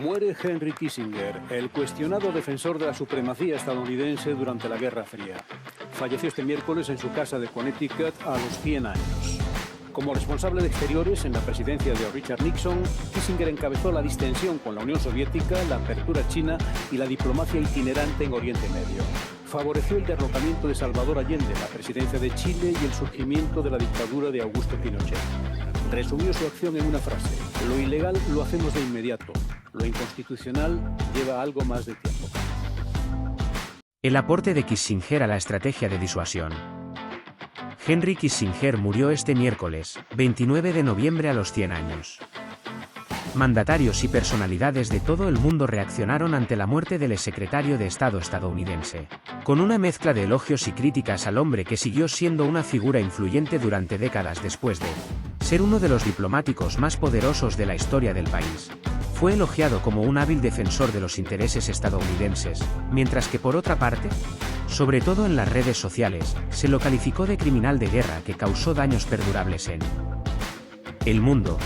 Muere Henry Kissinger, el cuestionado defensor de la supremacía estadounidense durante la Guerra Fría. Falleció este miércoles en su casa de Connecticut a los 100 años. Como responsable de Exteriores en la presidencia de Richard Nixon, Kissinger encabezó la distensión con la Unión Soviética, la apertura china y la diplomacia itinerante en Oriente Medio. Favoreció el derrocamiento de Salvador Allende, la presidencia de Chile y el surgimiento de la dictadura de Augusto Pinochet. Resumió su acción en una frase: lo ilegal lo hacemos de inmediato, lo inconstitucional lleva algo más de tiempo. El aporte de Kissinger a la estrategia de disuasión. Henry Kissinger murió este miércoles, 29 de noviembre a los 100 años. Mandatarios y personalidades de todo el mundo reaccionaron ante la muerte del exsecretario de Estado estadounidense, con una mezcla de elogios y críticas al hombre que siguió siendo una figura influyente durante décadas después de ser uno de los diplomáticos más poderosos de la historia del país. Fue elogiado como un hábil defensor de los intereses estadounidenses, mientras que por otra parte, sobre todo en las redes sociales, se lo calificó de criminal de guerra que causó daños perdurables en el mundo.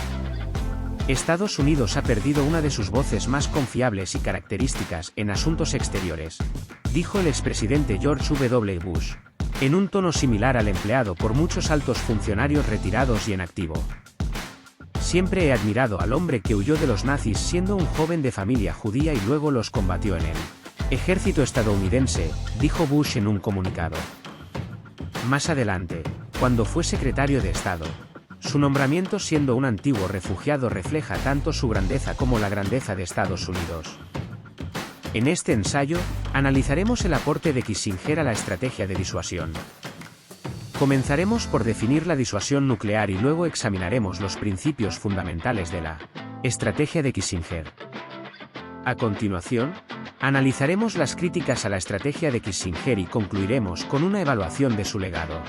Estados Unidos ha perdido una de sus voces más confiables y características en asuntos exteriores, dijo el expresidente George W. Bush, en un tono similar al empleado por muchos altos funcionarios retirados y en activo. Siempre he admirado al hombre que huyó de los nazis siendo un joven de familia judía y luego los combatió en el ejército estadounidense, dijo Bush en un comunicado. Más adelante, cuando fue secretario de Estado, su nombramiento siendo un antiguo refugiado refleja tanto su grandeza como la grandeza de Estados Unidos. En este ensayo, analizaremos el aporte de Kissinger a la estrategia de disuasión. Comenzaremos por definir la disuasión nuclear y luego examinaremos los principios fundamentales de la estrategia de Kissinger. A continuación, analizaremos las críticas a la estrategia de Kissinger y concluiremos con una evaluación de su legado.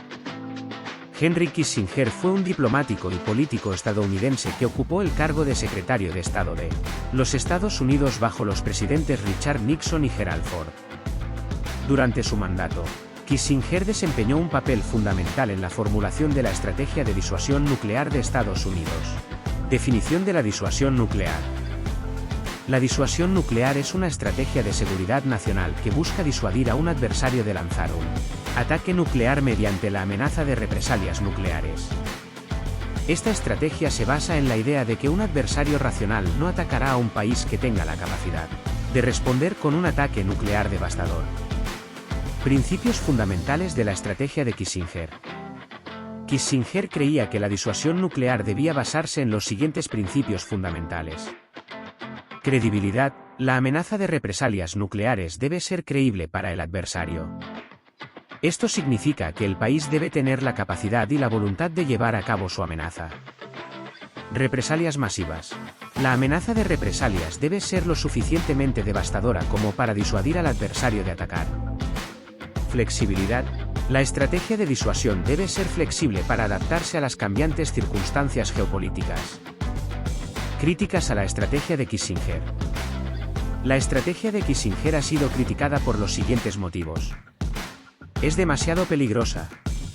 Henry Kissinger fue un diplomático y político estadounidense que ocupó el cargo de secretario de Estado de los Estados Unidos bajo los presidentes Richard Nixon y Gerald Ford. Durante su mandato, Kissinger desempeñó un papel fundamental en la formulación de la estrategia de disuasión nuclear de Estados Unidos. Definición de la disuasión nuclear. La disuasión nuclear es una estrategia de seguridad nacional que busca disuadir a un adversario de lanzar un ataque nuclear mediante la amenaza de represalias nucleares. Esta estrategia se basa en la idea de que un adversario racional no atacará a un país que tenga la capacidad de responder con un ataque nuclear devastador. Principios fundamentales de la estrategia de Kissinger. Kissinger creía que la disuasión nuclear debía basarse en los siguientes principios fundamentales. Credibilidad. La amenaza de represalias nucleares debe ser creíble para el adversario. Esto significa que el país debe tener la capacidad y la voluntad de llevar a cabo su amenaza. Represalias masivas. La amenaza de represalias debe ser lo suficientemente devastadora como para disuadir al adversario de atacar. Flexibilidad. La estrategia de disuasión debe ser flexible para adaptarse a las cambiantes circunstancias geopolíticas. Críticas a la estrategia de Kissinger. La estrategia de Kissinger ha sido criticada por los siguientes motivos. Es demasiado peligrosa.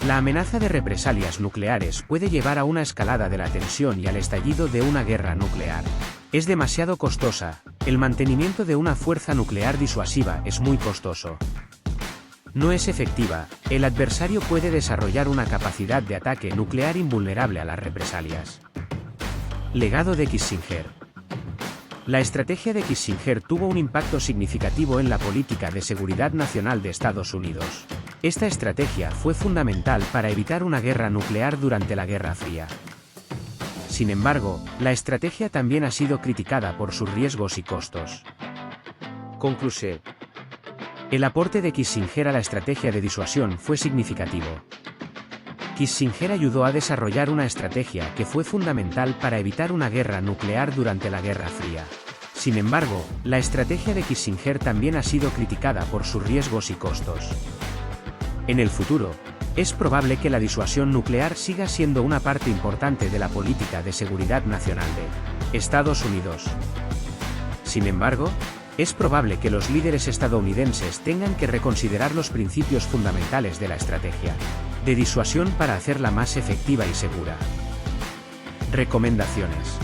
La amenaza de represalias nucleares puede llevar a una escalada de la tensión y al estallido de una guerra nuclear. Es demasiado costosa. El mantenimiento de una fuerza nuclear disuasiva es muy costoso. No es efectiva. El adversario puede desarrollar una capacidad de ataque nuclear invulnerable a las represalias. Legado de Kissinger. La estrategia de Kissinger tuvo un impacto significativo en la política de seguridad nacional de Estados Unidos. Esta estrategia fue fundamental para evitar una guerra nuclear durante la Guerra Fría. Sin embargo, la estrategia también ha sido criticada por sus riesgos y costos. Conclusión. El aporte de Kissinger a la estrategia de disuasión fue significativo. Kissinger ayudó a desarrollar una estrategia que fue fundamental para evitar una guerra nuclear durante la Guerra Fría. Sin embargo, la estrategia de Kissinger también ha sido criticada por sus riesgos y costos. En el futuro, es probable que la disuasión nuclear siga siendo una parte importante de la política de seguridad nacional de Estados Unidos. Sin embargo, es probable que los líderes estadounidenses tengan que reconsiderar los principios fundamentales de la estrategia de disuasión para hacerla más efectiva y segura. Recomendaciones.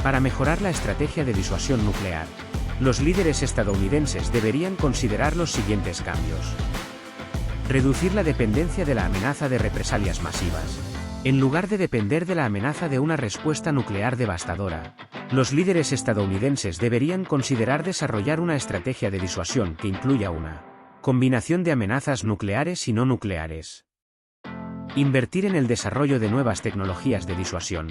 Para mejorar la estrategia de disuasión nuclear, los líderes estadounidenses deberían considerar los siguientes cambios. Reducir la dependencia de la amenaza de represalias masivas. En lugar de depender de la amenaza de una respuesta nuclear devastadora, los líderes estadounidenses deberían considerar desarrollar una estrategia de disuasión que incluya una combinación de amenazas nucleares y no nucleares. Invertir en el desarrollo de nuevas tecnologías de disuasión.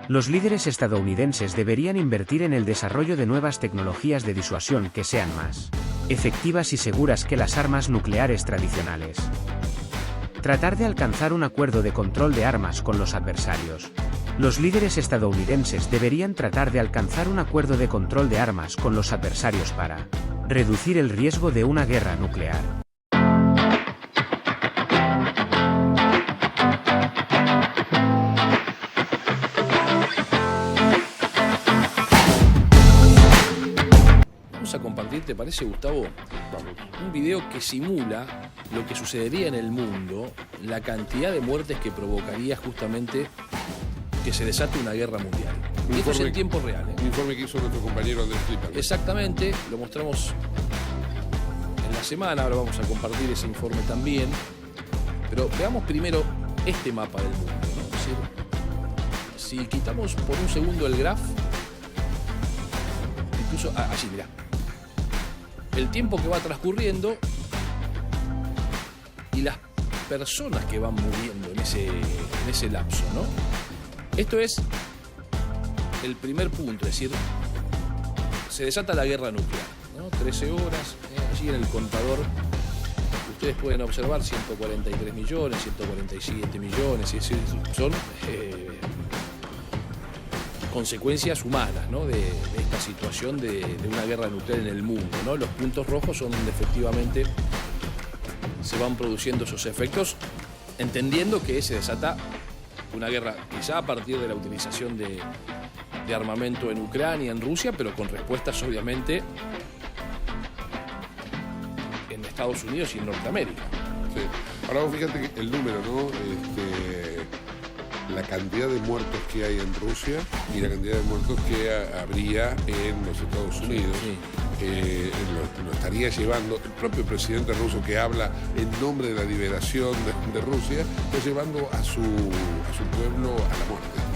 Los líderes estadounidenses deberían invertir en el desarrollo de nuevas tecnologías de disuasión que sean más efectivas y seguras que las armas nucleares tradicionales. Tratar de alcanzar un acuerdo de control de armas con los adversarios. Los líderes estadounidenses deberían tratar de alcanzar un acuerdo de control de armas con los adversarios para reducir el riesgo de una guerra nuclear. Vamos a compartir, ¿te parece, Gustavo? Un video que simula lo que sucedería en el mundo, la cantidad de muertes que provocaría justamente que se desate una guerra mundial. Y esto es en tiempo real. Un informe que hizo nuestro compañero Andrés Flipper. Exactamente, lo mostramos en la semana, ahora vamos a compartir ese informe también. Pero veamos primero este mapa del mundo, ¿no? Es decir, si quitamos por un segundo el graph, incluso allí, mirá. El tiempo que va transcurriendo y las personas que van muriendo en ese lapso, ¿no? Esto es el primer punto, es decir, se desata la guerra nuclear, ¿no? 13 horas, allí en el contador ustedes pueden observar 143 millones, 147 millones, es decir, son consecuencias humanas, ¿no? de esta situación de una guerra nuclear en el mundo, ¿no? Los puntos rojos son donde efectivamente se van produciendo esos efectos, entendiendo que se desata una guerra quizá a partir de la utilización de armamento en Ucrania, en Rusia, pero con respuestas obviamente en Estados Unidos y en Norteamérica. Sí. Ahora vos fíjate que el número, ¿no? La cantidad de muertos que hay en Rusia y la cantidad de muertos que habría en los Estados Unidos. Sí. Lo estaría llevando el propio presidente ruso, que habla en nombre de la liberación de Rusia, está llevando a su pueblo a la muerte.